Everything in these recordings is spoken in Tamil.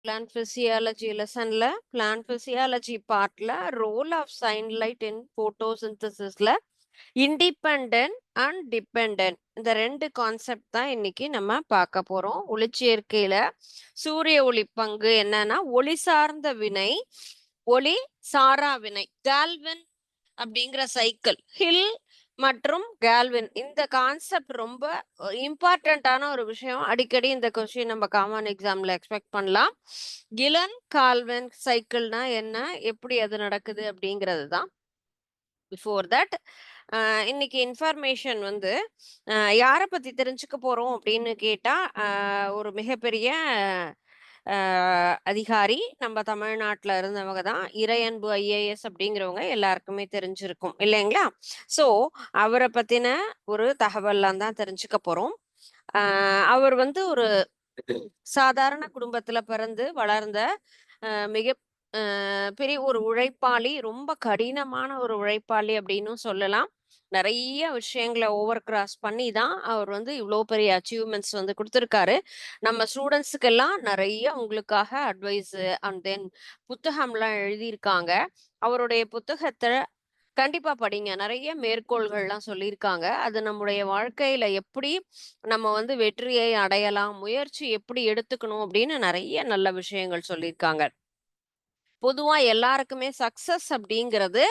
Plant physiology lessonல plant physiology partல role of sunlight in photosynthesisல இண்டிபெண்டன்ட் அண்ட் டிபெண்டன்ட் இந்த ரெண்டு கான்செப்ட் தான் இன்னைக்கு நம்ம பார்க்க போறோம். ஒளிச்சேர்க்கையில சூரிய ஒளி பங்கு என்னன்னா ஒளி சார்ந்த வினை, ஒளி சாரா வினை, கால்வின் அப்படிங்கிற சைக்கிள், ஹில் மற்றும் கால்வின். இந்த கான்செப்ட் ரொம்ப இம்பார்ட்டன்டான ஒரு விஷயம். அடிக்கடி இந்த கொஸ்டின் நம்ம காமன் எக்ஸாம்ல எக்ஸ்பெக்ட் பண்ணலாம். கிலன் கால்வின் சைக்கிள்னா என்ன, எப்படி அது நடக்குது அப்படிங்கிறது தான். பிஃபோர் தட் இன்னைக்கு இன்ஃபர்மேஷன் வந்து யாரை பத்தி தெரிஞ்சுக்க போறோம் அப்படின்னு கேட்டா, ஒரு மிகப்பெரிய அதிகாரி நம்ம தமிழ்நாட்டில் இருந்தவங்க தான். இறையன்பு ஐஏஎஸ் அப்படிங்கிறவங்க எல்லாருக்குமே தெரிஞ்சிருக்கும் இல்லைங்களா? ஸோ அவரை பத்தின ஒரு தகவல்லாம் தான் தெரிஞ்சுக்க போறோம். அவர் வந்து ஒரு சாதாரண குடும்பத்துல பிறந்து வளர்ந்த மிக பெரிய ஒரு உழைப்பாளி, ரொம்ப கடினமான ஒரு உழைப்பாளி அப்படின்னும் சொல்லலாம். நிறைய விஷயங்களை ஓவர் கிராஸ் பண்ணி தான் அவர் வந்து இவ்வளோ பெரிய அச்சீவ்மெண்ட்ஸ் வந்து கொடுத்துருக்காரு. நம்ம ஸ்டூடெண்ட்ஸுக்கெல்லாம் நிறைய உங்களுக்காக அட்வைஸ் அண்ட் தென் புத்தகம்லாம் எழுதியிருக்காங்க. அவருடைய புத்தகத்தை கண்டிப்பா படிங்க. நிறைய மேற்கோள்கள்லாம் சொல்லியிருக்காங்க. அது நம்முடைய வாழ்க்கையில எப்படி நம்ம வந்து வெற்றியை அடையலாம், முயற்சி எப்படி எடுத்துக்கணும் அப்படின்னு நிறைய நல்ல விஷயங்கள் சொல்லியிருக்காங்க. பொதுவா எல்லாருக்குமே சக்சஸ் அப்படிங்கிறது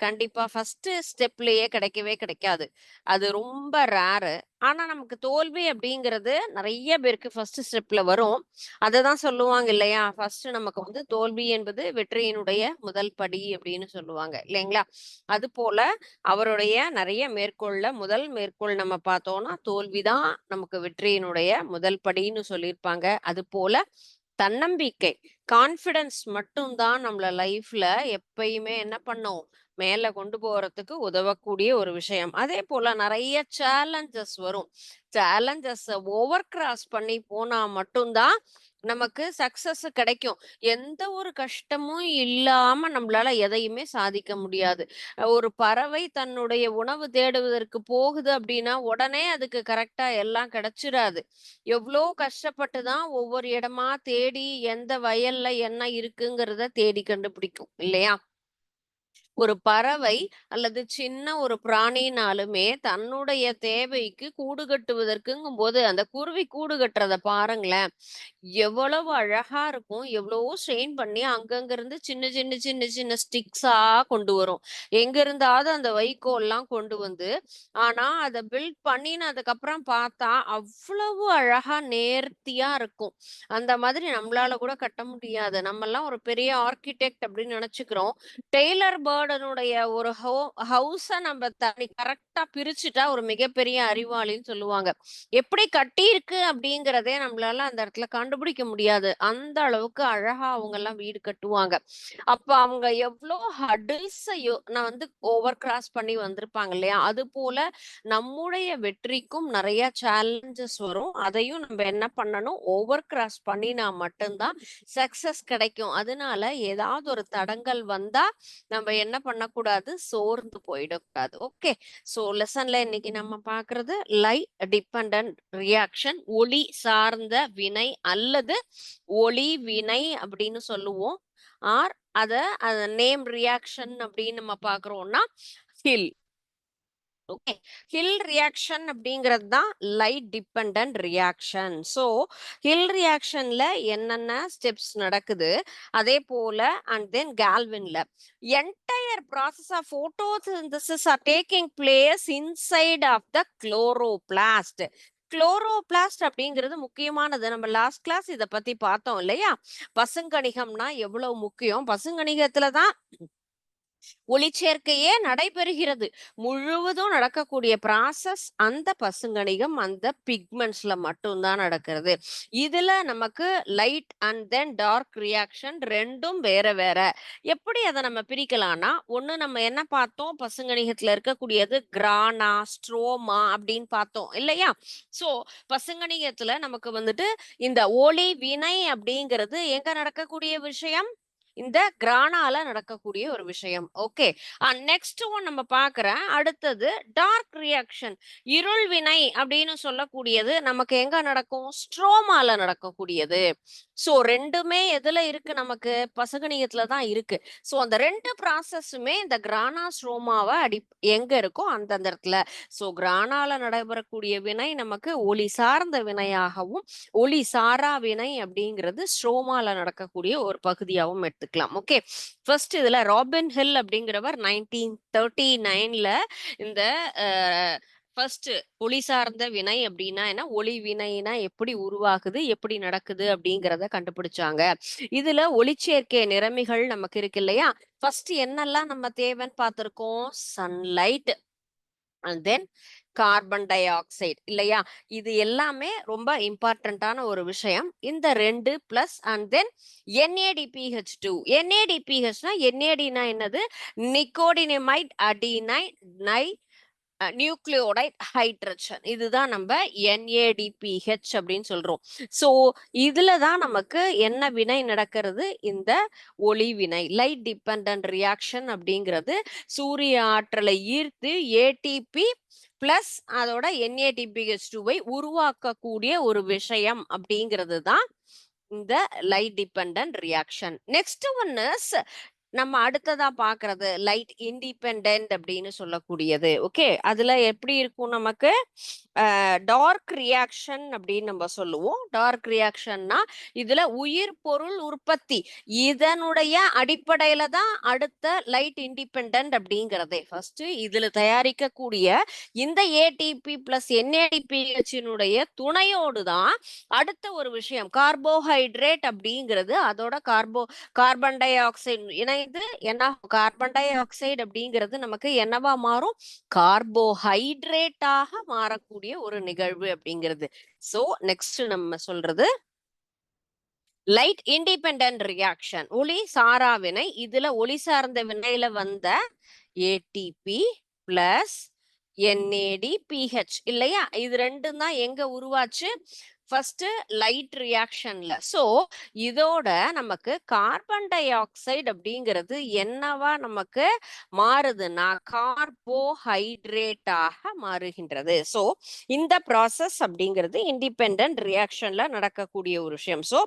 கண்டிப்பா ஃபர்ஸ்ட் ஸ்டெப்லயே கிடைக்கவே கிடைக்காது. அது ரொம்ப ரேரு. ஆனா நமக்கு தோல்வி அப்படிங்கிறது நிறைய பேருக்கு ஃபர்ஸ்ட் ஸ்டெப்ல வரும். அததான் சொல்லுவாங்க இல்லையா? ஃபர்ஸ்ட் நமக்கு வந்து தோல்வி என்பது வெற்றியினுடைய முதல் படி அப்படின்னு சொல்லுவாங்க இல்லைங்களா? அது போல அவருடைய நிறைய மேற்கோள்ல முதல் மேற்கோள் நம்ம பார்த்தோம்னா, தோல்விதான் நமக்கு வெற்றியினுடைய முதல் படின்னு சொல்லியிருப்பாங்க. அது போல தன்னம்பிக்கை, கான்ஃபிடன்ஸ் மட்டும் தான் நம்மள லைஃப்ல எப்பயுமே என்ன பண்ணும்? மேல கொண்டு போறதுக்கு உதவக்கூடிய ஒரு விஷயம். அதே போல நெறைய சேலஞ்சஸ் வரும். சேலஞ்சஸ ஓவர் கிராஸ் பண்ணி போனா மட்டும் தான் நமக்கு சக்சஸ் கிடைக்கும். எந்த ஒரு கஷ்டமும் இல்லாம நம்மளால எதையுமே சாதிக்க முடியாது. ஒரு பறவை தன்னுடைய உணவு தேடுவதற்கு போகுது அப்படின்னா, உடனே அதுக்கு கரெக்ட்டா எல்லாம் கிடைச்சிராது. எவ்ளோ கஷ்டப்பட்டு தான் ஒவ்வொரு இடமா தேடி எந்த வயல்ல என்ன இருக்குங்கிறத தேடி கண்டுபிடிக்கும் இல்லையா? ஒரு பறவை அல்லது சின்ன ஒரு பிராணினாலுமே தன்னுடைய தேவைக்கு கூடு கட்டுவதற்குங்கும்போது அந்த குருவி கூடு கட்டுறத பாருங்களேன். எவ்வளவு அழகா இருக்கும். எவ்வளவோ ஸ்ட்ரெயின் பண்ணி அங்கங்க இருந்து சின்ன சின்ன சின்ன சின்ன ஸ்டிக்ஸா கொண்டு வரும். எங்க இருந்தாவது அந்த வைக்கோல்லாம் கொண்டு வந்து, ஆனா அத பில்ட் பண்ணினதுக்கு அப்புறம் பார்த்தா அவ்வளவு அழகா நேர்த்தியா இருக்கும். அந்த மாதிரி நம்மளால கூட கட்ட முடியாது. நம்மலாம் ஒரு பெரிய ஆர்க்கிடெக்ட் அப்படின்னு நினைச்சுக்கிறோம். டெய்லர் பேர்டனுடைய ஒரு ஹவுஸ நம்ம தனி கரெக்ட்டா பிரிச்சுட்டா ஒரு மிகப்பெரிய அறிவாளின்னு சொல்லுவாங்க. எப்படி கட்டியிருக்கு அப்படிங்கிறதே நம்மளால அந்த இடத்துல கண்டுபிடிக்க முடியாது. அந்த அளவுக்கு அழகா அவங்கலாம் வீடு கட்டுவாங்க. அப்ப அவங்க எவ்ளோ ஹடில்ஸையோ நான் வந்து ஓவர் கிராஸ் பண்ணி வந்திருப்பாங்க இல்லையா? அதுபோல நம்முடைய வெற்றிக்கும் நெறைய சேலஞ்சஸ் வரும். அதையும் நம்ம என்ன பண்ணணும்? ஓவர் கிராஸ் பண்ணினா மட்டும் தான் சக்சஸ் கிடைக்கும். அதனால ஏதாவது ஒரு தடங்கல் வந்தா நம்ம என்ன பண்ணக்கூடாது? சோர்ந்து போயிடக்கூடாது. ஓகே. ஸோ லெசன்ல இன்னைக்கு நம்ம பார்க்கிறது டிபெண்டன்ட் ரியாக்ஷன், ஒளி சார்ந்த வினை அல்லது ஒளி வினை அப்படின்னு சொல்லுவோம். ஆர் அத அத நேம் ரியாக்ஷன் அப்படின்னு நம்ம பார்க்குறோம்னா ஹில். ஓகே. ஹில் ரியாக்ஷன் அப்படிங்கிறது தான் light dependent reaction. So hill ரியாக்ஷன்ல என்னென்ன ஸ்டெப்ஸ் நடக்குது, அதே போல and then கால்வின்ல entire process of photosynthesis are taking place inside of the chloroplast. Chloroplast அப்படிங்கிறது முக்கியமானது. நம்ம லாஸ்ட் கிளாஸ் இத பத்தி பார்த்தோம் இல்லையா? பசுங்கணிகம்னா எவ்வளவு முக்கியம். பசுங்கணிகத்துல தான் ஒளிச்சேர்க்கையே நடைபெறுகிறது. முழுவதும் நடக்கக்கூடிய ப்ராசஸ் அந்த பசுங்கணிகம், அந்த பிக்மெண்ட்ஸ்ல மட்டும் தான் நடக்கிறது. இதுல நமக்கு light and then dark reaction 2ம் வேற வேற. எப்படி அத நம்ம பிரிக்கலாம்னா, ஒண்ணு நம்ம என்ன பார்த்தோம்? பசுங்கணிகத்துல இருக்கக்கூடியது கிரானா, ஸ்ட்ரோமா அப்படின்னு பார்த்தோம் இல்லையா? சோ பசுங்கணிகத்துல நமக்கு வந்துட்டு இந்த ஒளி வினை அப்படிங்கிறது எங்க நடக்கக்கூடிய விஷயம்? இந்த கிரானால நடக்கக்கூடிய ஒரு விஷயம். ஓகே. நெக்ஸ்ட் ஒன் நம்ம பார்க்கிறேன். அடுத்தது டார்க் ரியாக்ஷன். இருள் வினை அப்படின்னு சொல்லக்கூடியது நமக்கு எங்க நடக்கும்? ஸ்ட்ரோமால நடக்கக்கூடியது. சோ ரெண்டுமே எதுல இருக்கு? நமக்கு பசகனியத்துல தான் இருக்கு. சோ அந்த ரெண்டு ப்ராசஸுமே இந்த கிரானா ஸ்ட்ரோமாவ எங்க இருக்கோ அந்த இடத்துல. சோ கிரானால நடைபெறக்கூடிய வினை நமக்கு ஒளி சார்ந்த வினையாகவும், ஒளி சாரா வினை அப்படிங்கிறது ஸ்ட்ரோமால நடக்கக்கூடிய ஒரு பகுதியாகவும் எடுத்துக்கலாம். ஓகே. ஃபர்ஸ்ட் இதுல ராபின் ஹில் அப்படிங்கிறவர் 1939ல இந்த ஃபர்ஸ்ட் ஒளி சார்ந்த வினை அப்படின்னா என்ன, ஒளி வினைனா எப்படி உருவாகுது, எப்படி நடக்குது அப்படிங்கிறத கண்டுபிடிச்சாங்க. இதுல ஒளிச்சேர்க்கை நிறமிகள் நமக்கு இருக்கு இல்லையா? ஃபர்ஸ்ட் என்னெல்லாம் நம்ம தேவைன்னு பார்த்திருக்கோம்? Sunlight and then carbon di oxide இல்லையா? இது எல்லாமே ரொம்ப இம்பார்ட்டன்டான ஒரு விஷயம். இந்த ரெண்டு பிளஸ் அண்ட் தென் NADPH2. NADPHனா NADனா என்னது? நிக்கோடினமைட் அடினைன் நை நியூக்ளியோடைட் ஹைட்ரஜன். இதுதான் நம்ம NADPH அப்படின்னு சொல்றோம். சோ இதுல தான் நமக்கு என்ன வினை நடக்கிறது? இந்த ஒளி வினை, லைட் டிபெண்டன்ட் ரியாக்ஷன் அப்படிங்கிறது சூரிய ஆற்றலை ஈர்த்து ATP பிளஸ் அதோட NADPH2வை உருவாக்கக்கூடிய ஒரு விஷயம் அப்படிங்கிறது தான் இந்த light dependent reaction. Next one is நம்ம அடுத்ததா பாக்குறது லைட் இண்டிபெண்டன்ட் அப்படின்னு சொல்லக்கூடியது. ஓகே. அதுல எப்படி இருக்கும்? நமக்கு டார்க் ரியாக்ஷன் அப்படின்னு நம்ம சொல்லுவோம். டார்க் ரியாக்ஷன்னா இதுல உயிர் பொருள் உற்பத்தி இதனுடைய அடிப்படையில தான் அடுத்த லைட் இண்டிபெண்டன்ட் அப்படிங்கிறதே. ஃபர்ஸ்ட் இதுல தயாரிக்கக்கூடிய இந்த ATP பிளஸ் NADPHனுடைய துணையோடு தான் அடுத்த ஒரு விஷயம் கார்போஹைட்ரேட் அப்படிங்கிறது அதோட கார்பன் டை ஆக்சைடு இணைந்து என்ன, கார்பன் டை ஆக்சைடு அப்படிங்கிறது நமக்கு என்னவா மாறும்? கார்போஹைட்ரேட்டாக மாறக்கூடிய ஒரு நிகழ்வு அப்படிங்கிறது. சோ நெக்ஸ்ட் நம்ம சொல்றது லைட் இண்டிபெண்டன்ட் ரியாக்ஷன், ஒளி சாரா வினை. இதுல ஒளி சார்ந்த வினையில வந்த ATP பிளஸ் NADPH இல்லையா? இது ரெண்டும் தான் எங்க உருவாச்சு? First light ரியாக்ஷன்ல. சோ இதோட நமக்கு கார்பன் டை ஆக்சைடு அப்படிங்கிறது என்னவா நமக்கு மாறுதுன்னா கார்போஹைட்ரேட்டாக மாறுகின்றது. சோ இந்த ப்ராசஸ் அப்படிங்கிறது இண்டிபெண்டன்ட் ரியாக்ஷன்ல நடக்கக்கூடிய ஒரு விஷயம். So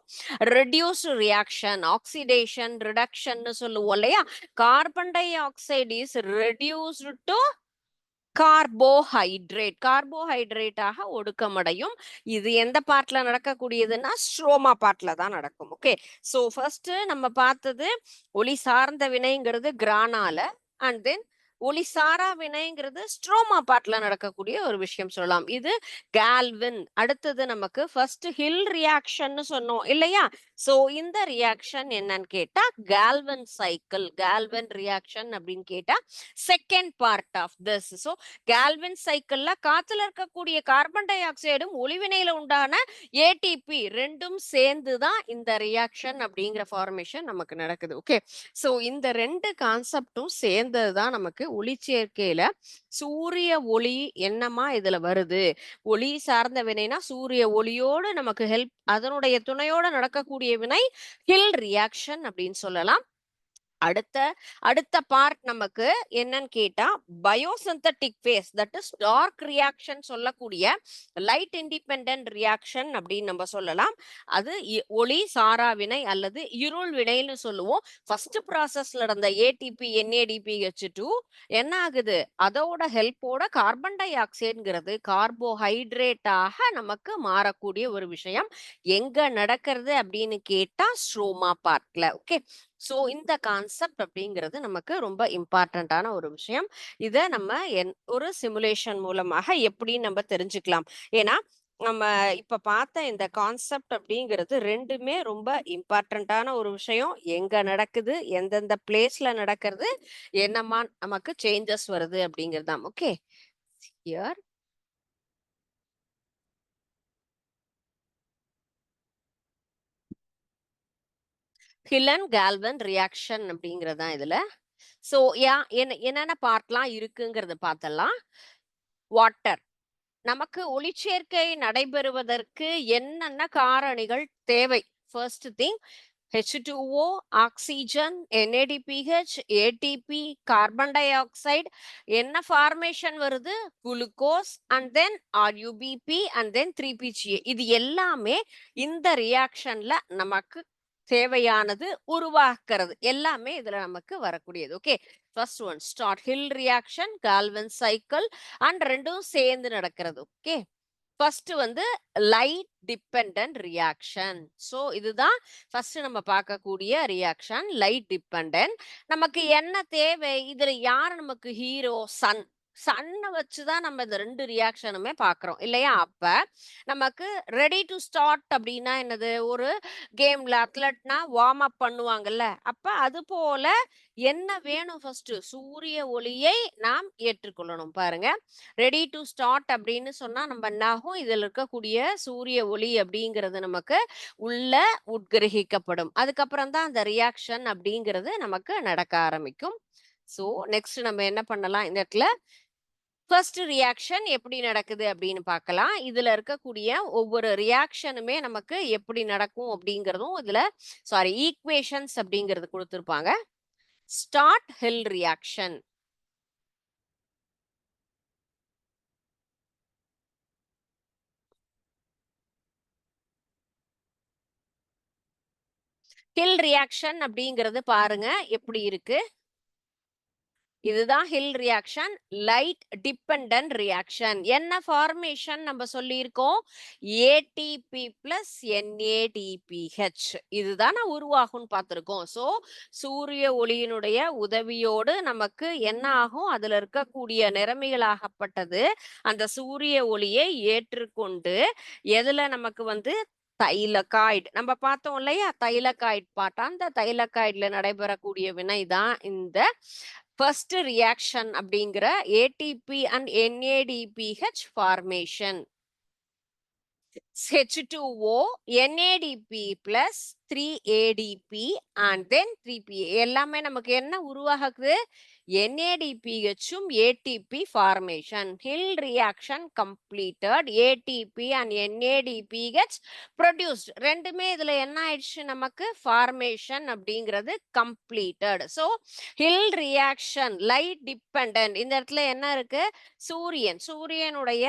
reduced reaction, oxidation reduction சொல்லுவோம் இல்லையா? Carbon dioxide is reduced to கார்போஹைட்ரேட்டாக ஒடுக்கமடையும். இது எந்த பார்ட்ல நடக்கக்கூடியதுன்னா ஸ்ட்ரோமா பார்ட்ல தான் நடக்கும். ஓகே. சோ ஃபர்ஸ்ட் நம்ம பார்த்தது ஒளி சார்ந்த வினைங்கிறது கிரானால, அண்ட் தென் ஒளி சாரா வினைங்கிறது ஸ்ட்ரோமா பார்ட்ல நடக்கக்கூடிய ஒரு விஷயம் சொல்லலாம். இது கால்வின். அடுத்தது நமக்கு ஃபர்ஸ்ட் ஹில் ரியாக்ஷன் சொன்னோம் இல்லையா? சோ இந்த ரியாக்ஷன் என்னன்னு கேட்டா கால்வன் சைக்கிள், கால்வன் ரியாக்ஷன் அப்படின்னு கேட்டா second part of this. So Calvin சைக்கிள்ல காத்துல இருக்கக்கூடிய கார்பன் டை ஆக்சைடும் ஒளிவினையில உண்டான ATP ரெண்டும் சேர்ந்துதான் இந்த ரியாக்ஷன் அப்படிங்கிற ஃபார்மேஷன் நமக்கு நடக்குது. ஓகே. சோ இந்த ரெண்டு கான்செப்டும் சேர்ந்ததுதான் நமக்கு ஒளிச்சேர்க்கையில சூரிய ஒளி என்னமா இதுல வருது. ஒளி சார்ந்த வினைனா சூரிய ஒளியோடு நமக்கு ஹெல்ப், அதனுடைய துணையோட நடக்கக்கூடிய வினை ஹில் ரியாக்ஷன் அப்படின்னு சொல்லலாம். அடுத்த பார்ட் நமக்கு என்னன்னு கேட்டா biosynthetic phase, that is dark reaction சொல்லக்கூடிய லைட் இண்டிபெண்டன்ட் ரியாக்ஷன் அப்படின்னு நம்ம சொல்லலாம். அது ஒளி சாரா வினை அல்லது இருள் வினைன்னு சொல்லுவோம். ஃபர்ஸ்ட் ப்ராசஸ்ல நடந்த ATP NADPH2 என்ன ஆகுது? அதோட ஹெல்ப்போட கார்பன் டை ஆக்சைடுங்கிறது கார்போஹைட்ரேட்டாக நமக்கு மாறக்கூடிய ஒரு விஷயம் எங்க நடக்கிறது அப்படின்னு கேட்டா ஸ்ட்ரோமா பார்ட்ல. ஓகே. சோ இந்த கான்செப்ட் அப்படிங்கிறது நமக்கு ரொம்ப இம்பார்ட்டன்டான ஒரு விஷயம். இத நம்ம ஒரு சிமுலேஷன் மூலமாக எப்படி நம்ம தெரிஞ்சுக்கலாம். ஏன்னா நம்ம இப்ப பார்த்த இந்த கான்செப்ட் அப்படிங்கிறது ரெண்டுமே ரொம்ப இம்பார்ட்டன்டான ஒரு விஷயம். எங்க நடக்குது, எந்தெந்த பிளேஸ்ல நடக்கிறது, என்னமா நமக்கு சேஞ்சஸ் வருது அப்படிங்கிறது தான். ஓகே. ஹியர் ஹிலன் கால்வன் ரியாக்ஷன் அப்படிங்கிறது தான் இதுல. சோ என்னென்ன பார்ட்லாம் இருக்குங்கிறத பார்த்தலாம். வாட்டர், நமக்கு ஒளிச்சேர்க்கை நடைபெறுவதற்கு என்னென்ன காரணிகள் தேவை? First thing H2O, oxygen, NADPH, ATP, carbon dioxide, என்ன ஃபார்மேஷன் வருது? Glucose and then RUBP and then 3PGA. இது எல்லாமே இந்த ரியாக்ஷன்ல நமக்கு தேவையானது உருவாக்குறது எல்லாமே இதுல நமக்கு வரக்கூடியது. Okay, first one start Hill reaction, Calvin cycle and ரெண்டும் சேர்ந்து நடக்கிறது. ஓகே, ஃபர்ஸ்ட் வந்து லைட் டிபெண்டன்ட் ரியாக்ஷன். ஸோ இதுதான் ஃபர்ஸ்ட் நம்ம பார்க்கக்கூடிய ரியாக்ஷன், லைட் டிபெண்டன்ட். நமக்கு என்ன தேவை? இதுல யார் நமக்கு ஹீரோ? சன். சன்னை வச்சுதான் நம்ம இந்த ரெண்டு ரியாக்ஷனுமே பாக்குறோம் இல்லையா? அப்ப நமக்கு ரெடி டு ஸ்டார்ட் அப்படின்னா என்னது? ஒரு கேம்ல அத்லட்னா வார்ம் அப் பண்ணுவாங்கல்ல, அப்ப அது போல என்ன வேணும்? ஃபர்ஸ்ட் சூரிய ஒளியை நாம் ஏற்றுக்கொள்ளணும். பாருங்க, ரெடி டு ஸ்டார்ட் அப்படின்னு சொன்னா நம்ம என்னாகும்? இதுல இருக்கக்கூடிய சூரிய ஒளி அப்படிங்கிறது நமக்கு உள்ள உட்கிரகிக்கப்படும். அதுக்கப்புறம் தான் அந்த ரியாக்ஷன் அப்படிங்கிறது நமக்கு நடக்க ஆரம்பிக்கும். ஸோ நெக்ஸ்ட் நம்ம என்ன பண்ணலாம்? இந்த இடத்துல ஃபர்ஸ்ட் ரியாக்ஷன் எப்படி நடக்குது அப்படின்னு பார்க்கலாம். இதுல இருக்கக்கூடிய ஒவ்வொரு ரியாக்ஷனுமே நமக்கு எப்படி நடக்கும் அப்படிங்கிறதும் இதுல ஈக்குவேஷன்ஸ் அப்படிங்கிறது கொடுத்துருப்பாங்க. Start Hill reaction. Hill reaction அப்படிங்கிறது பாருங்க எப்படி இருக்கு. இதுதான் Hill reaction, light dependent reaction. என்ன ஃபார்மேஷன் நம்ம சொல்லியிருக்கோம்? ATP plus NADPH. இதுதான் உருவாகும்னு பார்த்திருக்கோம். ஸோ சூரிய ஒளியினுடைய உதவியோடு நமக்கு என்ன ஆகும்? அதுல இருக்கக்கூடிய நிறமிகளாகப்பட்டது அந்த சூரிய ஒளியை ஏற்றுக்கொண்டு எதுல நமக்கு வந்து தைலகாய்டு நம்ம பார்த்தோம் இல்லையா? தைலகாய்டு பாட்டா, அந்த தைலகாய்டுல நடைபெறக்கூடிய வினை தான் இந்த ஃபர்ஸ்ட் ரியாக்ஷன் அப்படிங்கிற ATP and NADPH formation. H2O, NADP plus 3ADP and then 3PA. எல்லாமே நமக்கு என்ன உருவாகுது? NADPHும் ATP formation. Hill reaction completed. ATP and NADPH produced. ரெண்டுமே இதுல என்ன ஆயிடுச்சு? நமக்கு formation அப்படிங்கிறது completed. So Hill reaction light dependent. இந்த இடத்துல என்ன இருக்கு? சூரியனுடைய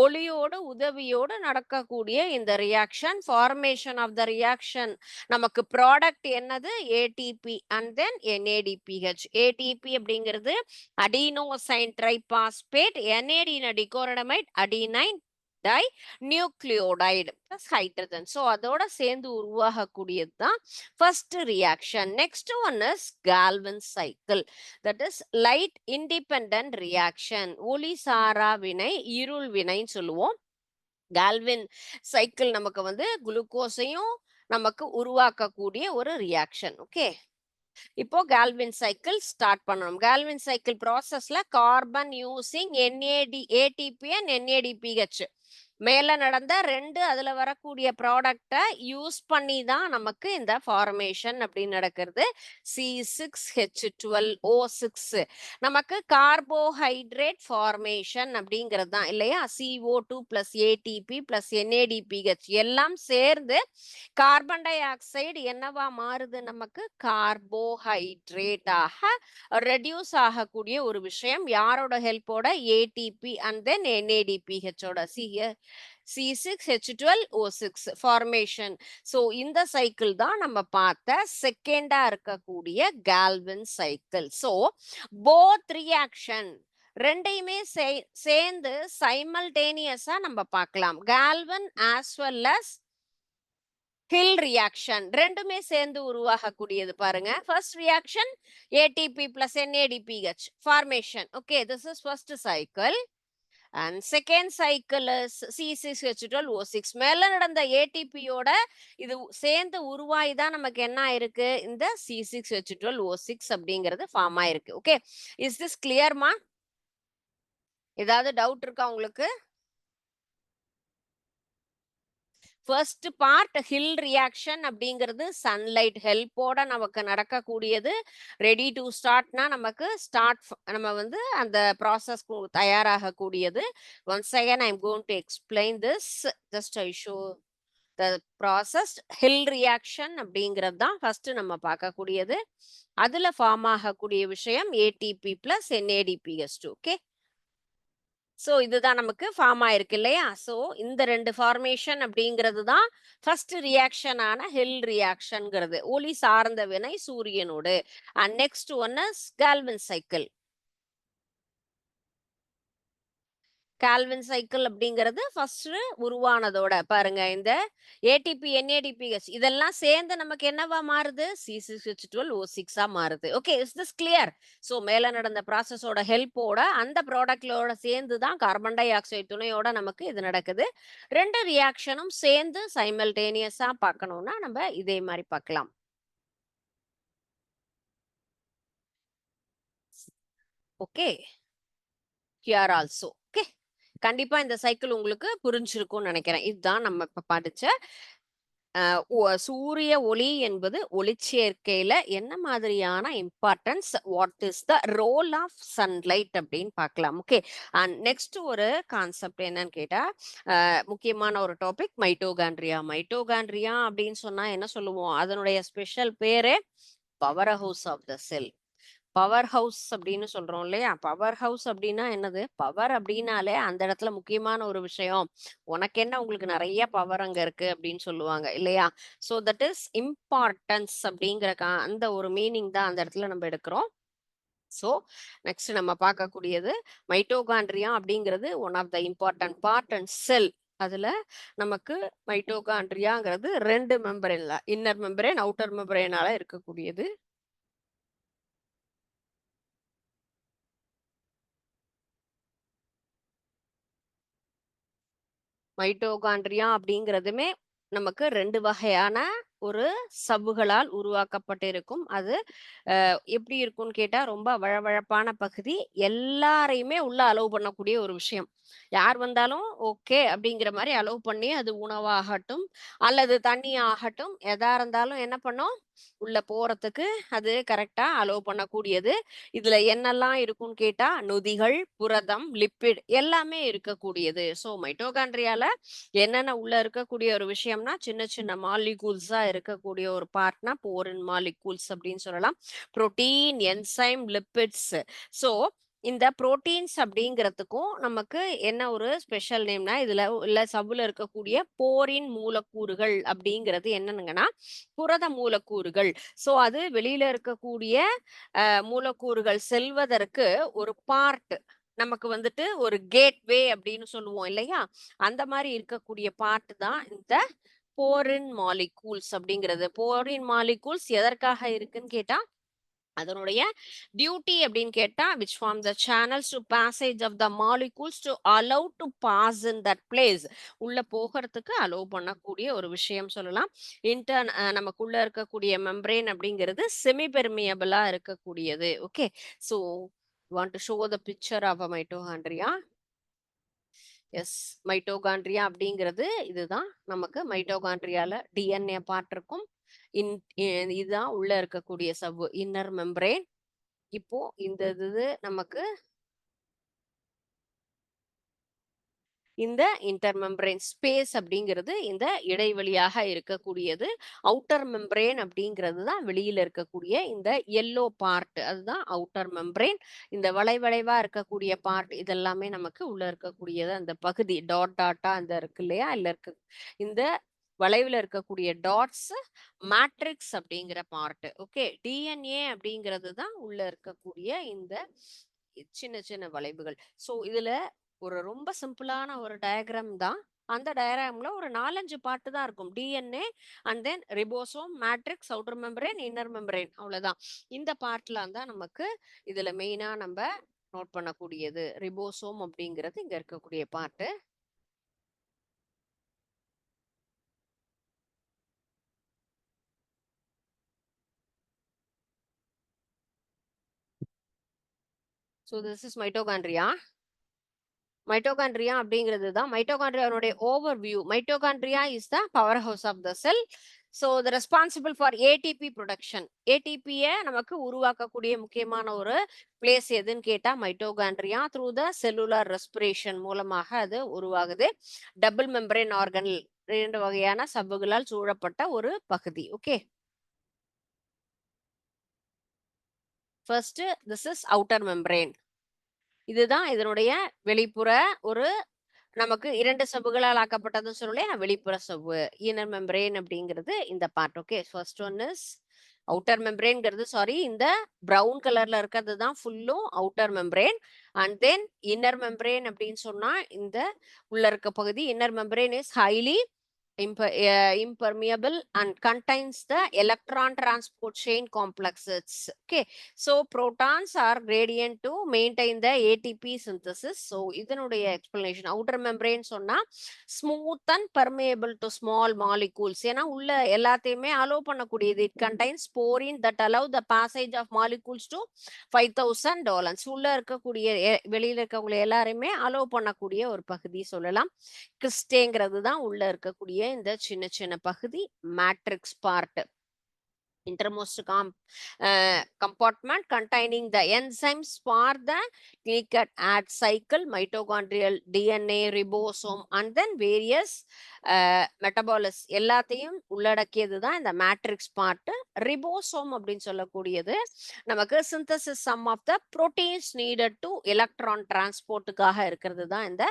ஒளியோடு உதவியோடு நடக்கக்கூடிய இந்த reaction, formation of the reaction. நமக்கு ப்ராடக்ட் என்னது? ATP and then NADPH. ATP அப்படிங்கிறது adenosine triphosphate, NAD nicotinamide adenine dinucleotide plus hydrogen. So அதோட சேர்ந்து உருவாகக்கூடியது தான் first reaction. Next one is Calvin cycle. That is light independent reaction. ஒளி சாரா வினை, இருள் வினைன்னு சொல்லுவோம். கால்வின் சைக்கிள் நமக்கு வந்து குளுக்கோஸையும் நமக்கு உருவாக்கக்கூடிய ஒரு ரியாக்ஷன். ஓகே, இப்போ கால்வின் சைக்கிள் ஸ்டார்ட் பண்ணணும். கால்வின் சைக்கிள் ப்ராசஸ்ல carbon using ATP and NADPH மேல நடந்த ரெண்டு அதுல வரக்கூடிய ப்ராடக்டை யூஸ் பண்ணி தான் நமக்கு இந்த ஃபார்மேஷன் அப்படின்னு நடக்கிறது. C6H12O6 நமக்கு கார்போஹைட்ரேட் ஃபார்மேஷன் அப்படிங்கிறது தான் இல்லையா? CO2 plus ATP plus NADPH எல்லாம் சேர்ந்து கார்பன் டை ஆக்சைடு என்னவா மாறுது? நமக்கு கார்போஹைட்ரேட்டாக ரெடியூஸ் ஆகக்கூடிய ஒரு விஷயம். யாரோட ஹெல்ப்போட? ATP and then NADPHோட. C6H12O6 formation. ஸோ இந்த சைக்கிள் தான் நம்ம பார்த்த செகண்டா இருக்கக்கூடிய Calvin cycle. So both reaction ரெண்டையுமே சேர்ந்து சைமல்டேனியஸா நம்ம பார்க்கலாம். Calvin as well as Hill reaction ரெண்டுமே சேர்ந்து உருவாகக்கூடியது. பாருங்க, first reaction ATP plus NADPH formation. Okay, this is first cycle. And second cycle C6H12O6. மேல நடந்த ஏடிபியோட இது சேர்ந்து உருவாகி தான் நமக்கு என்ன ஆயிருக்கு? இந்த C6H12O6 அப்படிங்கிறது ஃபார்ம் ஆயிருக்கு. ஓகே, இஸ் திஸ் கிளியர்மா? ஏதாவது டவுட் இருக்கா உங்களுக்கு? ஃபர்ஸ்ட் பார்ட் ஹில் ரியாக்ஷன் அப்படிங்கிறது சன்லைட் ஹெல்ப்போட நமக்கு நடக்கக்கூடியது. ரெடி டு ஸ்டார்ட்னா நமக்கு நம்ம வந்து அந்த ப்ராசஸ்க்கு தயாராகக்கூடியது. Once again I am going to explain this. Just I show the processed Hill reaction அப்படிங்கிறது தான் ஃபர்ஸ்ட் நம்ம பார்க்கக்கூடியது. அதுல ஃபார்ம் ஆகக்கூடிய விஷயம் ATP plus NADPH2. Okay. So இதுதான் நமக்கு ஃபார்ம் ஆயிருக்கு இல்லையா? ஸோ இந்த 2 ஃபார்மேஷன் அப்படிங்கிறது தான் ஃபர்ஸ்ட் ரியாக்ஷனான ஹில் ரியாக்ஷன்ங்கிறது. ஒளி சார்ந்த வினை சூரியனோடு. And next one is Calvin cycle. Calvin cycle அப்படிங்கிறது ஃபர்ஸ்ட் உருவானதோட பாருங்க, இந்த ஏடிபி NADPH இதெல்லாம் சேர்ந்து நமக்கு என்னவா மாறுது? C6H12O6 மாறுது. Okay, is this clear? So மேல நடந்த ப்ராசஸோட ஹெல்ப்போட அந்த ப்ராடக்ட்லோட சேர்ந்து தான் கார்பன் டை ஆக்சைடு துணையோட நமக்கு இது நடக்குது. 2 ரியாக்ஷனும் சேர்ந்து சைமல்டேனியஸா பார்க்கணும்னா நம்ம இதே மாதிரி பார்க்கலாம். Okay, here also. ஓகே, கண்டிப்பா இந்த சைக்கிள் உங்களுக்கு புரிஞ்சிருக்கும்னு நினைக்கிறேன். இதுதான் நம்ம இப்ப படிச்ச சூரிய ஒளி என்பது ஒளிச்சேர்க்கையில என்ன மாதிரியான importance, what is the role of sunlight அப்படின்னு பார்க்கலாம். ஓகே, அண்ட் நெக்ஸ்ட் ஒரு கான்செப்ட் என்னன்னு கேட்டா முக்கியமான ஒரு டாபிக் மைட்டோகாண்ட்ரியா. மைட்டோகாண்ட்ரியா அப்படின்னு சொன்னா என்ன சொல்லுவோம்? அதனுடைய ஸ்பெஷல் பேரு powerhouse of the cell. Powerhouse அப்படின்னு சொல்றோம் இல்லையா? பவர் ஹவுஸ் அப்படின்னா என்னது? பவர் அப்படின்னாலே அந்த இடத்துல முக்கியமான ஒரு விஷயம், உனக்கு என்ன, உங்களுக்கு நிறைய பவர் அங்க இருக்கு அப்படின்னு சொல்லுவாங்க இல்லையா? ஸோ தட் இஸ் இம்பார்ட்டன்ஸ் அப்படிங்கிற அந்த ஒரு மீனிங் தான் அந்த இடத்துல நம்ம எடுக்கிறோம். ஸோ நெக்ஸ்ட் நம்ம பார்க்கக்கூடியது மைட்டோகாண்ட்ரியா அப்படிங்கிறது one of the important part and cell. அதுல நமக்கு மைட்டோகாண்ட்ரியாங்கிறது 2 மெம்பரேன்ல, இன்னர் மெம்பரேன் அவுட்டர் மெம்பரேனால இருக்கக்கூடியது. மைட்டோகாண்ட்ரியா அப்படிங்கிறதுமே நமக்கு 2 வகையான ஒரு சவ்வுகளால் உருவாக்கப்பட்டிருக்கும். அது எப்படி இருக்கும்னு கேட்டா ரொம்ப வழவழப்பான பகுதி. எல்லாரையுமே உள்ள அலோவ் பண்ணக்கூடிய ஒரு விஷயம். யார் வந்தாலும் ஓகே அப்படிங்கிற மாதிரி அலோவ் பண்ணி, அது உணவாகட்டும் அல்லது தண்ணி ஆகட்டும், எதா இருந்தாலும் என்ன பண்ணும், உள்ள போறதுக்கு அது கரெக்டா அலோவ் பண்ணக்கூடியது. இதுல என்னெல்லாம் இருக்கும்னு கேட்டா நொதிகள், புரதம், லிப்பிட் எல்லாமே இருக்கக்கூடியது. ஸோ மைட்டோகாண்ட்ரியால என்னென்ன உள்ள இருக்கக்கூடிய ஒரு விஷயம்னா சின்ன சின்ன மாலிகூல்ஸா இருக்கக்கூடிய ஒரு பார்ட்னா போரின் மாலிகூல்ஸ் அப்படின்னு சொல்லலாம். Protein, enzyme, lipids. ஸோ இந்த புரோட்டீன்ஸ் அப்படிங்கிறதுக்கும் நமக்கு என்ன ஒரு ஸ்பெஷல் நேம்னா, இதுல உள்ள சவ்வுல இருக்கக்கூடிய போரின் மூலக்கூறுகள் அப்படிங்கிறது என்னன்னுங்கன்னா புரத மூலக்கூறுகள். ஸோ அது வெளியில இருக்கக்கூடிய மூலக்கூறுகள் செல்வதற்கு ஒரு பார்ட், நமக்கு வந்துட்டு ஒரு கேட்வே அப்படின்னு சொல்லுவோம் இல்லையா? அந்த மாதிரி இருக்கக்கூடிய பார்ட் தான் இந்த போரின் மாலிகூல்ஸ் அப்படிங்கிறது. போரின் மாலிகூல்ஸ் எதற்காக இருக்குன்னு கேட்டா, அதனுடைய டியூட்டி அப்படின்னு கேட்டா which form the channels to passage of the molecules to allow to pass in that place. உள்ள போகிறதுக்கு அலோவ் பண்ணக்கூடிய ஒரு விஷயம் சொல்லலாம். இன்டர்ன் நமக்குள்ள இருக்கக்கூடிய மெம்பரேன் அப்படிங்கிறது செமி பெர்மியபிளா இருக்கக்கூடியது. Okay, so want to show the picture of a mitochondria. Yes, mitochondria அப்படிங்கிறது இதுதான். நமக்கு மைட்டோகாண்ட்ரியால டிஎன்ஏ பார்ட் இருக்கும். இதுதான் உள்ள இருக்கக்கூடிய சவ்வு, இன்னர் மெம்பரேன். இப்போ இந்த இது நமக்கு இந்த இன்டர் மெம்பரேன் ஸ்பேஸ் அப்படிங்கிறது இந்த இடைவெளியாக இருக்கக்கூடியது. அவுட்டர் மெம்பரேன் அப்படிங்கிறது தான் வெளியில இருக்கக்கூடிய இந்த எல்லோ பார்ட், அதுதான் அவுட்டர் மெம்பரேன். இந்த வளைவளைவா இருக்கக்கூடிய பார்ட் இதெல்லாமே நமக்கு உள்ள இருக்கக்கூடியது அந்த பகுதி டாட் டாட்டா அந்த இருக்கு இல்லையா? இல்ல இருக்கு இந்த வளைவுல இருக்கக்கூடிய டாட்ஸ் மேட்ரிக்ஸ் அப்படிங்கிற பார்ட். ஓகே, டிஎன்ஏ அப்படிங்கிறது தான் உள்ள இருக்கக்கூடிய இந்த சின்ன சின்ன வளைவுகள். ஸோ இதுல ஒரு ரொம்ப சிம்பிளான ஒரு டயக்ராம் தான். அந்த டயக்ராம்ல ஒரு 4-5 பார்ட் தான் இருக்கும். DNA and then ribosome, matrix, outer membrane, inner membrane, அவ்வளவுதான். இந்த பார்ட்ல தான் நமக்கு இதுல மெயினா நம்ம நோட் பண்ணக்கூடியது ரிபோசோம் அப்படிங்கிறது இங்க இருக்கக்கூடிய part. So this is mitochondria. Mitochondria அப்படிங்கிறது தான் மைட்டோகாண்ட்ரியாவுடைய overview. Mitochondria is the powerhouse of the cell. So the responsible for ATP production. ஏடிபியை நமக்கு உருவாக்கக்கூடிய முக்கியமான ஒரு பிளேஸ் எதுன்னு கேட்டா mitochondria. Through the cellular respiration மூலமாக அது உருவாகுது. டபுள் மெம்பரேன் ஆர்கனல் 2 வகையான சவ்வுகளால் சூழப்பட்ட ஒரு பகுதி. Okay. First this is outer membrane. இதுதான் இதனுடைய வெளிப்புற ஒரு நமக்கு 2 சவ்வுகளால் ஆக்கப்பட்டதுன்னு சொல்லலையா, வெளிப்புற சவ்வு. இன்னர் மெம்பரேன் அப்படிங்கிறது இந்த part. Okay. First one is outer மெம்பரேன்ங்கிறது, சாரி, இந்த பிரவுன் கலர்ல இருக்கிறது தான் ஃபுல்லும் outer membrane. And then inner membrane அப்படின்னு சொன்னா இந்த உள்ள இருக்க பகுதி. Inner membrane is highly impermeable and contains the electron transport chain complexes. Okay, so protons are gradient to maintain the ATP synthesis. So இதனுடைய explanation outer membrane சொன்னா smooth and permeable to small molecules. ஏன்னா உள்ள எல்லாத்தையுமே அலோ பண்ணக்கூடியது. It contains porine that allow the passage of molecules to 5000 daltons. உள்ள இருக்கக்கூடிய வெளியில இருக்கவங்க எல்லாருமே அலோ பண்ணக்கூடிய ஒரு பகுதி சொல்லலாம். கிறிஸ்டேங்கிறது தான் உள்ள இருக்கக்கூடிய இந்த சின்ன சின்ன பகுதி, matrix part. Innermost compartment containing the enzymes for the nucleic acid cycle, mitochondrial DNA, ribosome and then various metabolites எல்லாத்தையும் உள்ளடக்கியது தான் இந்த மேட்ரிக்ஸ் பார்ட். ரிபோசோம் அப்படின்னு சொல்லக்கூடியது நமக்கு synthesis some of the proteins needed to electron டிரான்ஸ்போர்ட்டுக்காக இருக்கிறது தான் இந்த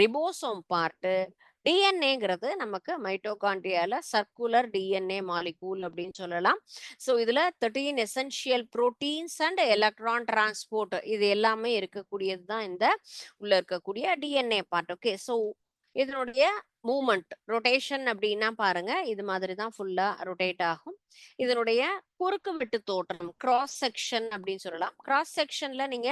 ரிபோசோம் பார்ட். டிஎன்ஏங்கிறது நமக்கு மைட்டோகாண்ட்ரியால சர்க்குலர் டிஎன்ஏ மாலிகூல் அப்படின்னு சொல்லலாம். ஸோ இதுல 13 essential proteins and electron transport இது எல்லாமே இருக்கக்கூடியது தான் இந்த உள்ள இருக்கக்கூடிய டிஎன்ஏ பார்ட். ஓகே. ஸோ இதனுடைய மூமெண்ட் ரொட்டேஷன் அப்படின்னா பாருங்க, இது மாதிரி தான் ஃபுல்லா ரொட்டேட் ஆகும். இதனுடைய குறுக்கு வெட்டு தோற்றம், கிராஸ் செக்ஷன் அப்படின்னு சொல்லலாம். கிராஸ் செக்ஷன்ல நீங்க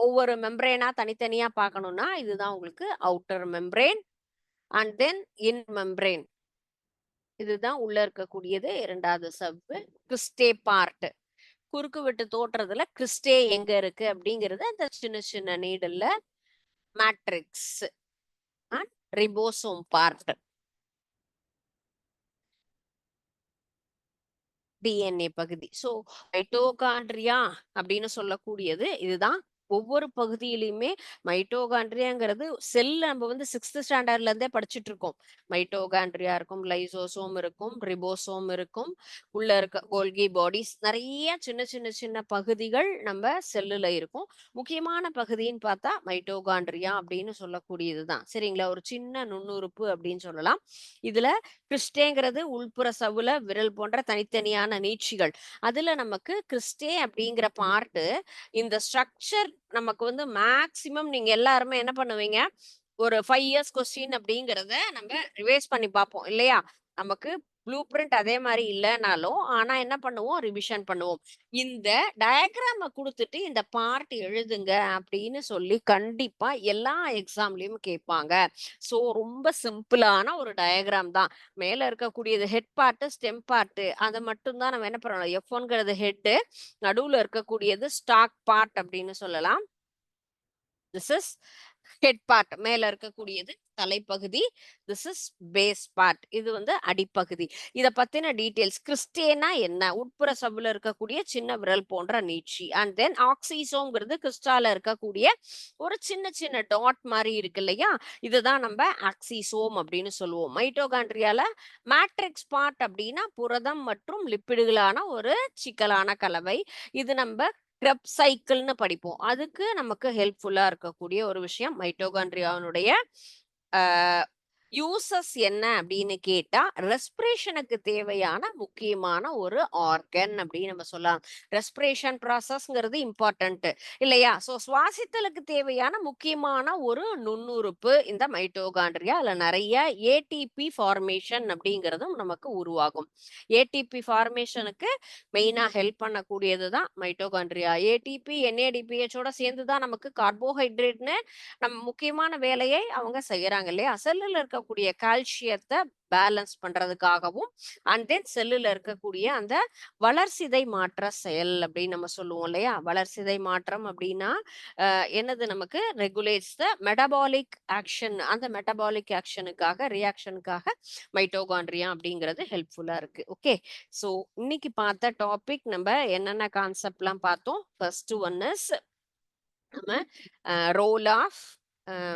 ஒவ்வொரு மெம்பரேனா தனித்தனியா பார்க்கணும்னா இதுதான் உங்களுக்கு outer membrane and then in membrane. இதுதான் உள்ள இருக்கக்கூடியது இரண்டாவது சவ்வு. Cristae part. குறுக்கு வெட்டு தோற்றத்துல கிறிஸ்டே எங்க இருக்கு அப்படிங்கிறது அந்த சின்ன சின்ன நீடல்ல matrix and ribosome part. DNA பகுதி. ஸோ மைட்டோகாண்ட்ரியா அப்படின்னு சொல்லக்கூடியது இதுதான். ஒவ்வொரு பகுதியிலுமே மைட்டோகாண்ட்ரியாங்கிறது செல் நம்ம வந்து 6th ஸ்டாண்டர்ட்ல இருந்தே படிச்சுட்டு இருக்கோம். மைட்டோகாண்ட்ரியா இருக்கும், லைசோசோம் இருக்கும், ரிபோசோம் இருக்கும், உள்ள இருக்க கோல்கி பாடிஸ், நிறைய சின்ன சின்ன சின்ன பகுதிகள் நம்ம செல்லுல இருக்கும். முக்கியமான பகுதின்னு பார்த்தா மைட்டோகாண்ட்ரியா அப்படின்னு சொல்லக்கூடியதுதான். சரிங்களா, ஒரு சின்ன நுண்ணுறுப்பு அப்படின்னு சொல்லலாம். இதுல கிறிஸ்டேங்கிறது உள்புற சவ்வுல விரல் போன்ற தனித்தனியான நீட்சிகள். அதுல நமக்கு கிறிஸ்டே அப்படிங்கிற பார்ட் இந்த ஸ்ட்ரக்சர் நமக்கு வந்து மேக்சிமம் நீங்க எல்லாருமே என்ன பண்ணுவீங்க, ஒரு 5 இயர்ஸ் கொஸ்டின் அப்படிங்கிறத நம்ம ரிவைஸ் பண்ணி பார்ப்போம் இல்லையா. நமக்கு ப்ளூ பிரிண்ட் அதே மாதிரி இல்லைனாலும் ஆனா என்ன பண்ணுவோம், ரிவிஷன் பண்ணுவோம். இந்த டயக்ராம கொடுத்துட்டு இந்த பார்ட் எழுதுங்க அப்படின்னு சொல்லி கண்டிப்பா எல்லா எக்ஸாம்லயும் கேட்பாங்க. ஸோ ரொம்ப சிம்பிளான ஒரு டயக்ராம் தான். மேல இருக்கக்கூடியது ஹெட் பார்ட், ஸ்டெம் பார்ட், அதை மட்டும் தான் நம்ம என்ன பண்ணணும். F1ங்கிறது ஹெட், நடுவுல இருக்கக்கூடியது ஸ்டாக் பார்ட் அப்படின்னு சொல்லலாம். This is head part. மேல இருக்கக்கூடியது தலைப்பகுதி. This is base part. இது வந்து அடிப்பகுதி. இத பத்தின டீடைல்ஸ். கிறிஸ்டேனா என்ன, உட்புற சவ்வுல இருக்கக்கூடிய சின்ன விரல் போன்ற நீட்சி. அண்ட் தென் ஆக்சிசோம்ங்கிறது கிறிஸ்டால இருக்கக்கூடிய ஒரு சின்ன சின்ன டாட் மாதிரி இருக்கு இல்லையா, இதுதான் நம்ம ஆக்சிசோம் அப்படின்னு சொல்லுவோம். மைட்டோகாண்ட்ரியால மேட்ரிக்ஸ் பார்ட் அப்படின்னா புரதம் மற்றும் லிப்பிடுகளான ஒரு சிக்கலான கலவை. இது நம்ம கிரெப் சைக்கிள்னு படிப்போம். அதுக்கு நமக்கு ஹெல்ப்ஃபுல்லா இருக்கக்கூடிய ஒரு விஷயம் மைட்டோகாண்ட்ரியாவுடைய யூசஸ் என்ன அப்படின்னு கேட்டா, ரெஸ்பிரேஷனுக்கு தேவையான முக்கியமான ஒரு ஆர்கன் அப்படின்னு நம்ம சொல்லலாம். ரெஸ்பிரேஷன் ப்ராசஸ்ங்கிறது இம்பார்ட்டன்ட் இல்லையா. ஸோ சுவாசித்தலுக்கு தேவையான முக்கியமான ஒரு நுண்ணுறுப்பு இந்த மைட்டோகாண்ட்ரியா. அதுல நிறைய ஏடிபி ஃபார்மேஷன் அப்படிங்கிறதும் நமக்கு உருவாகும். ஏடிபி ஃபார்மேஷனுக்கு மெயினா ஹெல்ப் பண்ணக்கூடியது தான் மைட்டோகாண்ட்ரியா. ஏடிபி என்ஏடிபிஹெச்சோட சேர்ந்து தான் நமக்கு கார்போஹைட்ரேட்னு நம்ம முக்கியமான வேலையை அவங்க செய்யறாங்க இல்லையா. செல்லுல இருக்கக்கூடிய கால்சியத்தை பேலன்ஸ் பண்றதுக்காகவும் அண்ட் தென் செல்லுல இருக்கக்கூடிய அந்த வளர்சிதை மாற்ற செயல் அப்படின்னு நம்ம சொல்லுவோம் இல்லையா. வளர்சிதை மாற்றம் அப்படின்னா என்னது, நமக்கு ரெகுலேட்ஸ் த மெட்டபாலிக் ஆக்ஷன். அந்த மெட்டபாலிக் ஆக்ஷனுக்காக ரியாக்ஷனுக்காக மைட்டோகாண்ட்ரியா அப்படிங்கிறது ஹெல்ப்ஃபுல்லா இருக்கு. ஓகே. ஸோ இன்னைக்கு பார்த்த டாபிக் நம்ம என்னென்ன கான்செப்ட்லாம் பார்த்தோம். ஃபர்ஸ்ட் ஒன் இஸ் நம்ம ரோல் ஆஃப்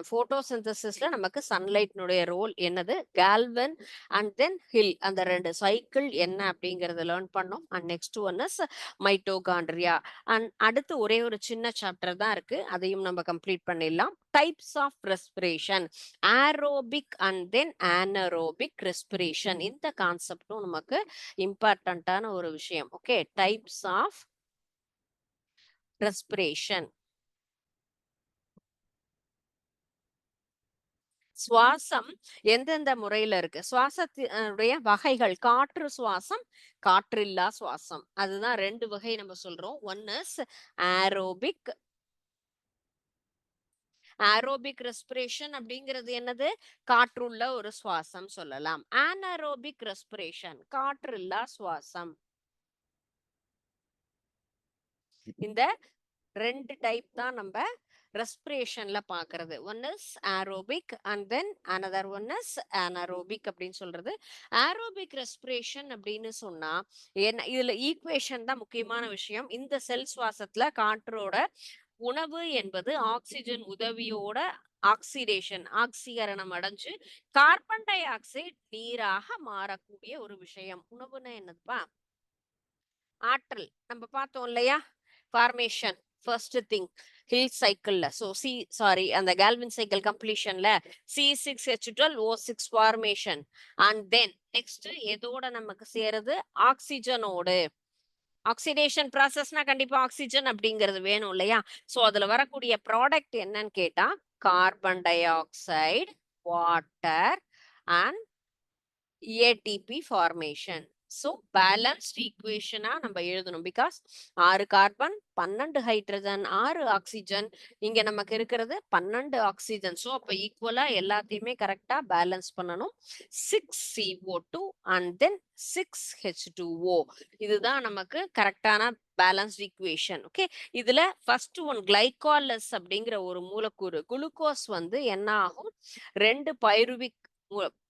போட்டோசிந்தசிஸ்ல நமக்கு சன்லைட்னுடைய ரோல் என்னது, கால்வன் அண்ட் தென் ஹில், அந்த 2 சைக்கிள் என்ன அப்படிங்கறத லேர்ன் பண்ணோம். And next one is mitochondria. And அடுத்து ஒரே ஒரு சின்ன சாப்டர் தான் இருக்கு, அதையும் நம்ம கம்ப்ளீட் பண்ணிடலாம். Types of respiration, aerobic and then anaerobic respiration. இந்த கான்செப்டும் நமக்கு இம்பார்ட்டன்டான ஒரு விஷயம். Okay, types of respiration. சுவாசம் எந்தெந்த முறையில இருக்கு, சுவாசத்தினுடைய வகைகள், காற்று சுவாசம், காற்றில்லா சுவாசம். அதுதான் 2 வகை நம்ம சொல்றோம். One is aerobic. Aerobic respiration அப்படிங்கிறது என்னது, காற்றுள்ள ஒரு சுவாசம் சொல்லலாம். ஆனரோபிக் ரெஸ்பிரேஷன், காற்றில்லா சுவாசம். இந்த 2 டைப் தான் நம்ம ரெஸ்பிரேஷன்ல பாக்குறது. One is aerobic and then another one is anaerobic அப்படின்னு சொல்றது. ஏரோபிக் ரெஸ்பிரேஷன் அப்படின்னு சொன்னா என்ன, இதுல ஈக்குவேஷன் தான் முக்கியமான விஷயம். இந்த செல் சுவாசத்துல காற்றோட உணவு என்பது ஆக்சிஜன் உதவியோட ஆக்சிடேஷன், ஆக்சிகரணம் அடைஞ்சு கார்பன் டை ஆக்சைடு நீராக மாறக்கூடிய ஒரு விஷயம். உணவுன்னா என்னதுப்பா, ஆற்றல். நம்ம பார்த்தோம் இல்லையா, ஃபார்மேஷன் ஃபர்ஸ்ட் திங் ஹில் சைக்கிள்ல. ஸோ அந்த கால்வின் சைக்கிள் கம்ப்ளீஷன்ல C6H12O6 formation. And then next எதோட நமக்கு சேருது, ஆக்சிஜனோடு. ஆக்சிடேஷன் ப்ராசஸ்னா கண்டிப்பா ஆக்சிஜன் அப்படிங்கிறது வேணும் இல்லையா. ஸோ அதுல வரக்கூடிய ப்ராடக்ட் என்னன்னு கேட்டா carbon dioxide, water and ATP formation. So balanced ஈக்குவேஷனா நம்ம எழுதணும். பிகாஸ் 6 கார்பன், 12 ஹைட்ரஜன், 6 ஆக்சிஜன், இங்க நமக்கு இருக்கிறது 12 ஆக்சிஜன். ஸோ அப்போ ஈக்குவலா எல்லாத்தையுமே கரெக்டா பேலன்ஸ் பண்ணணும். 6CO2 and then 6H2O. இதுதான் நமக்கு கரெக்டான பேலன்ஸ்ட் ஈக்குவேஷன். ஓகே, இதுல ஃபர்ஸ்ட் ஒன் கிளைகாலஸ் அப்படிங்கிற ஒரு மூலக்கூறு, குளுக்கோஸ் வந்து என்ன ஆகும், 2 பைருவிக்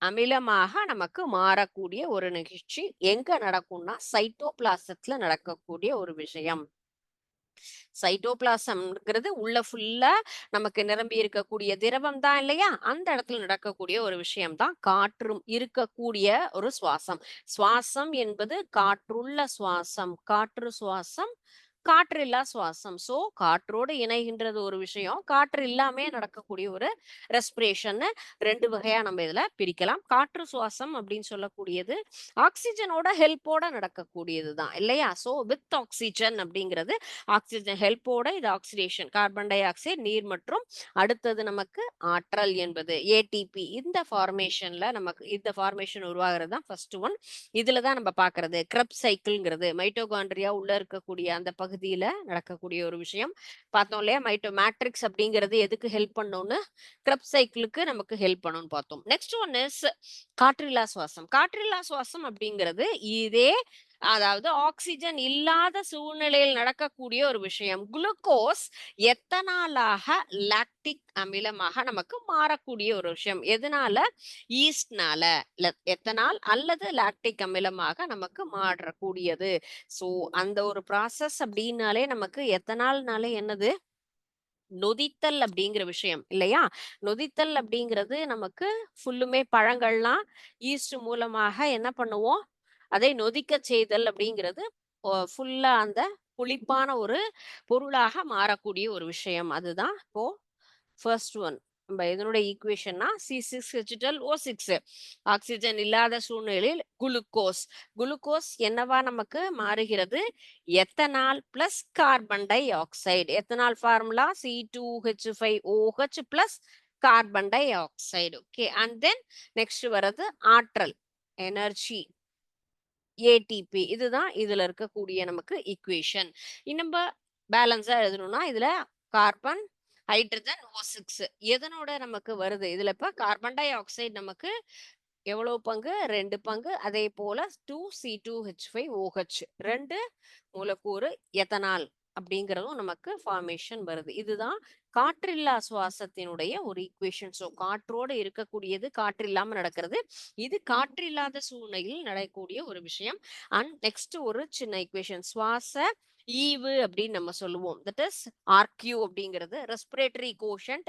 அமிலமாக நமக்கு மாறக்கூடிய ஒரு நிகழ்ச்சி எங்க நடக்கும்னா சைட்டோபிளாசத்துல நடக்கக்கூடிய ஒரு விஷயம். சைட்டோபிளாசம்ங்கிறது உள்ள ஃபுல்லா நமக்கு நிரம்பி இருக்கக்கூடிய திரவம் தான் இல்லையா, அந்த இடத்துல நடக்கக்கூடிய ஒரு விஷயம் தான் காற்றும் இருக்கக்கூடிய ஒரு சுவாசம். சுவாசம் என்பது காற்றுள்ள சுவாசம், காற்று சுவாசம், காற்றில்லா சுவாசம். சோ காற்றோடு இணைகின்றது ஒரு விஷயம், காற்று இல்லாமே நடக்கக்கூடிய ஒரு ரெஸ்பிரேஷன். 2 வகையா நம்ம இதுல பிரிக்கலாம். காற்று சுவாசம் அப்படின்னு சொல்லக்கூடியது ஆக்சிஜனோட ஹெல்ப்போட நடக்கக்கூடியது தான் இல்லையா. சோ வித் ஆக்சிஜன் அப்படிங்கிறது ஆக்சிஜன் ஹெல்ப்போட இது ஆக்சிடேஷன், கார்பன் டை ஆக்சைடு, நீர் மற்றும் அடுத்தது நமக்கு ஆற்றல் என்பது ஏடிபி. இந்த ஃபார்மேஷன்ல நமக்கு இந்த ஃபார்மேஷன் உருவாகிறது தான் ஃபர்ஸ்ட் ஒன். இதுல தான் நம்ம பாக்குறது கிரப் சைக்கிள்ங்கிறது, மைட்டோகாண்ட்ரியா உள்ள இருக்கக்கூடிய அந்த பகுதியில நடக்கக்கூடிய ஒரு விஷயம் பார்த்தோம் இல்லையா. மைட்டோ மேட்ரிக்ஸ் அப்படிங்கிறது எதுக்கு ஹெல்ப் பண்ணும்னு, கிரப் சைக்கிளுக்கு நமக்கு ஹெல்ப் பண்ணும்னு பார்த்தோம். நெக்ஸ்ட் ஒன் இஸ் காற்றில்லா சுவாசம். காற்றில்லா சுவாசம் அப்படிங்கிறது இதே, அதாவது ஆக்சிஜன் இல்லாத சூழ்நிலையில் நடக்கக்கூடிய ஒரு விஷயம். குளுக்கோஸ் எத்தனாலாக லாக்டிக் அமிலமாக நமக்கு மாறக்கூடிய ஒரு விஷயம். எதனால, ஈஸ்ட்னால. எத்தனால் அல்லது லாக்டிக் அமிலமாக நமக்கு மாறக்கூடியது. சோ அந்த ஒரு ப்ராசஸ் அப்படின்னாலே நமக்கு எத்தனால்னாலே என்னது, நொதித்தல் அப்படிங்கிற விஷயம் இல்லையா. நொதித்தல் அப்படிங்கிறது நமக்கு ஃபுல்லுமே பழங்கள்லாம் ஈஸ்ட் மூலமாக என்ன பண்ணுவோம், அதை நொதிக்க செய்தல் அப்படிங்கிறது ஃபுல்லா அந்த புளிப்பான ஒரு பொருளாக மாறக்கூடிய ஒரு விஷயம். அதுதான் இப்போ ஃபர்ஸ்ட் ஒன். நம்ம இதனுடைய ஈக்குவேஷன்னா C6H12O6, ஆக்சிஜன் இல்லாத சூழ்நிலையில் குளுக்கோஸ். குளுக்கோஸ் என்னவா நமக்கு மாறுகிறது, ethanol plus carbon di oxide. Ethanol formula C2H5OH plus carbon di oxide. Okay, and then next வர்றது ஆற்றல், எனர்ஜி, ஏடிபி. இதுதான் இதுல இருக்கக்கூடிய நமக்கு ஈக்குவேஷன். நம்ம பேலன்ஸா எழுதணும்னா இதுல கார்பன், ஹைட்ரஜன், O6 எதனோட நமக்கு வருது, இதுல இப்ப கார்பன் டை ஆக்சைடு நமக்கு எவ்வளவு பங்கு, 2 பங்கு. அதே போல 2C2H5OH 2 மூலக்கூறு எத்தனால் அப்படிங்கிறதும் நமக்கு ஃபார்மேஷன் வருது. இதுதான் காற்றில்லா சுவாசத்தினுடைய ஒரு ஈக்குவேஷன். ஸோ காற்றோடு இருக்கக்கூடியது, காற்று இல்லாம நடக்கிறது. இது காற்று இல்லாத சூழ்நிலையில் நடக்கக்கூடிய ஒரு விஷயம். அண்ட் நெக்ஸ்ட் ஒரு சின்ன ஈக்குவேஷன், சுவாச ஈவு அப்படின்னு நம்ம சொல்லுவோம். தட் இஸ் ஆர்கியூ அப்படிங்கிறது respiratory quotient,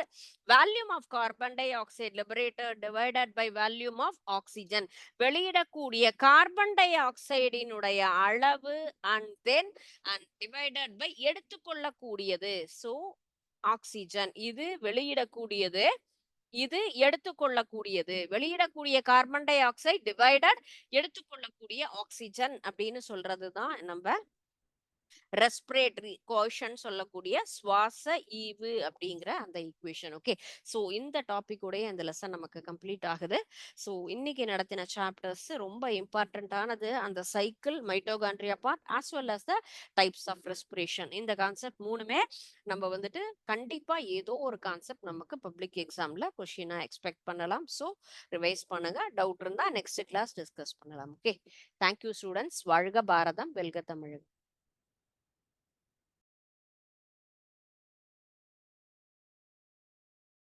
volume of carbon dioxide liberated divided by volume of oxygen. வெளியிடக்கூடிய கார்பன் டை ஆக்சைடினுடைய அளவு and then and divided by எடுத்துக்கொள்ளக்கூடியது. ஸோ ஆக்சிஜன் இது வெளியிடக்கூடியது, இது எடுத்துக்கொள்ளக்கூடியது. வெளியிடக்கூடிய கார்பன் டை ஆக்சைடு டிவைடட் எடுத்துக்கொள்ளக்கூடிய ஆக்சிஜன் அப்படின்னு சொல்றதுதான் நம்ம ரெஸ்பிரேட்டரி கோஷன் சொல்லக்கூடிய சுவாச ஈவு அப்படிங்கிற அந்த ஈக்குவேஷன். ஓகே, ஸோ இந்த டாபிக் உடைய அந்த லெசன் நமக்கு கம்ப்ளீட் ஆகுது. ஸோ இன்னைக்கு நடத்தின சாப்டர்ஸ் ரொம்ப இம்பார்ட்டன்டானது. அந்த cycle, mitochondria part as well as the types of respiration. இந்த கான்செப்ட் மூணுமே நம்ம வந்துட்டு கண்டிப்பா ஏதோ ஒரு கான்செப்ட் நமக்கு பப்ளிக் எக்ஸாம்ல கொஸ்டினா எக்ஸ்பெக்ட் பண்ணலாம். ஸோ ரிவைஸ் பண்ணுங்க. டவுட் இருந்தா நெக்ஸ்ட் கிளாஸ் டிஸ்கஸ் பண்ணலாம். Okay, thank you students. வாழ்க பாரதம், வெல்க தமிழ்.